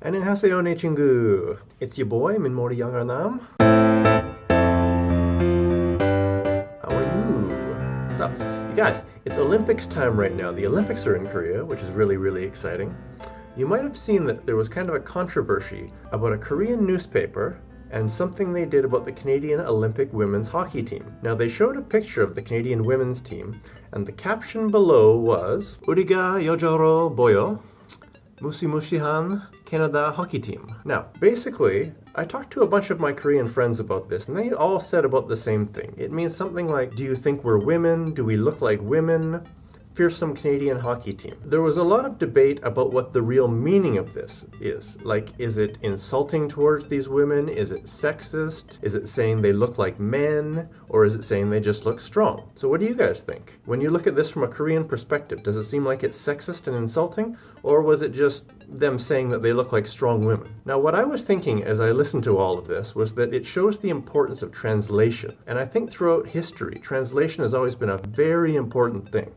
안녕하세요, 내 친구. It's your boy, 민머리가. How are you? So, you guys, it's Olympics time right now. The Olympics are in Korea, which is really, really exciting. You might have seen that there was kind of a controversy about a Korean newspaper and something they did about the Canadian Olympic women's hockey team. Now, they showed a picture of the Canadian women's team, and the caption below was 우리가 여자로 보여 무시무시한 Canada hockey team. Now, basically, I talked to a bunch of my Korean friends about this, and they all said about the same thing. It means something like, do you think we're women? Do we look like women? Fearsome Canadian hockey team. There was a lot of debate about what the real meaning of this is. Like, is it insulting towards these women? Is it sexist? Is it saying they look like men? Or is it saying they just look strong? So what do you guys think? When you look at this from a Korean perspective, does it seem like it's sexist and insulting? Or was it just them saying that they look like strong women? Now, what I was thinking as I listened to all of this was that it shows the importance of translation. And I think throughout history, translation has always been a very important thing.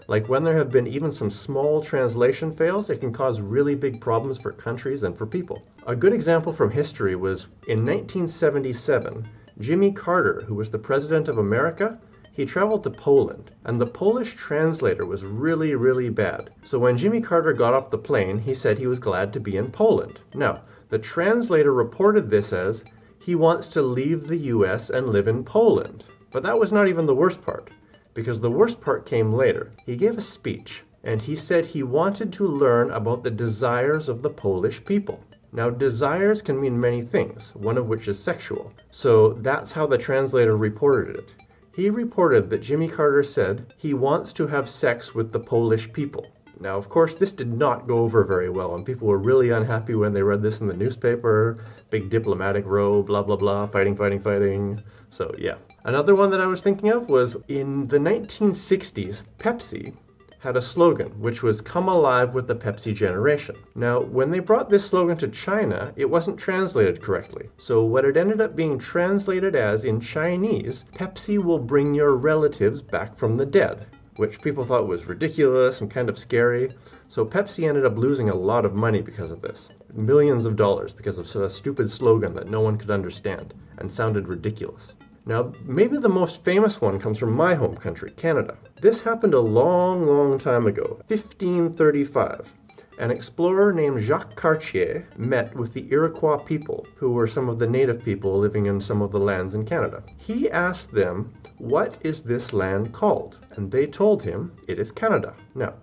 Like when there have been even some small translation fails, it can cause really big problems for countries and for people. A good example from history was in 1977, Jimmy Carter, who was the president of America, he traveled to Poland, and the Polish translator was really, really bad. So when Jimmy Carter got off the plane, he said he was glad to be in Poland. Now, the translator reported this as, he wants to leave the US and live in Poland. But that was not even the worst part. Because the worst part came later. He gave a speech, and he said he wanted to learn about the desires of the Polish people. Now, desires can mean many things, one of which is sexual. So that's how the translator reported it. He reported that Jimmy Carter said he wants to have sex with the Polish people. Now, of course, this did not go over very well, and people were really unhappy when they read this in the newspaper. Big diplomatic row, blah, blah, blah, fighting. So, yeah. Another one that I was thinking of was in the 1960s, Pepsi had a slogan, which was, come alive with the Pepsi generation. Now, when they brought this slogan to China, it wasn't translated correctly. So what it ended up being translated as in Chinese, Pepsi will bring your relatives back from the dead, which people thought was ridiculous and kind of scary. So Pepsi ended up losing a lot of money because of this. Millions of dollars because of a stupid slogan that no one could understand and sounded ridiculous. Now, maybe the most famous one comes from my home country, Canada. This happened a long, long time ago, 1535. An explorer named Jacques Cartier met with the Iroquois people, who were some of the native people living in some of the lands in Canada. He asked them, what is this land called? And they told him, it is Canada. Now,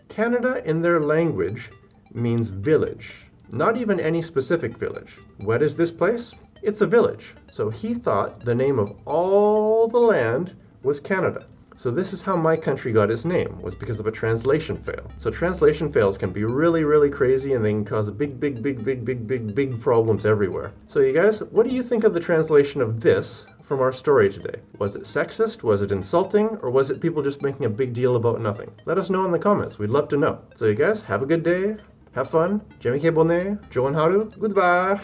Canada in their language means village, not even any specific village. What is this place? It's a village. So he thought the name of all the land was Canada. So this is how my country got its name, was because of a translation fail. So translation fails can be really, really crazy, and they can cause big problems everywhere. So you guys, what do you think of the translation of this from our story today? Was it sexist? Was it insulting? Or was it people just making a big deal about nothing? Let us know in the comments. We'd love to know. So you guys, have a good day. Have fun. 재밌게 보내. 좋은 하루. Goodbye.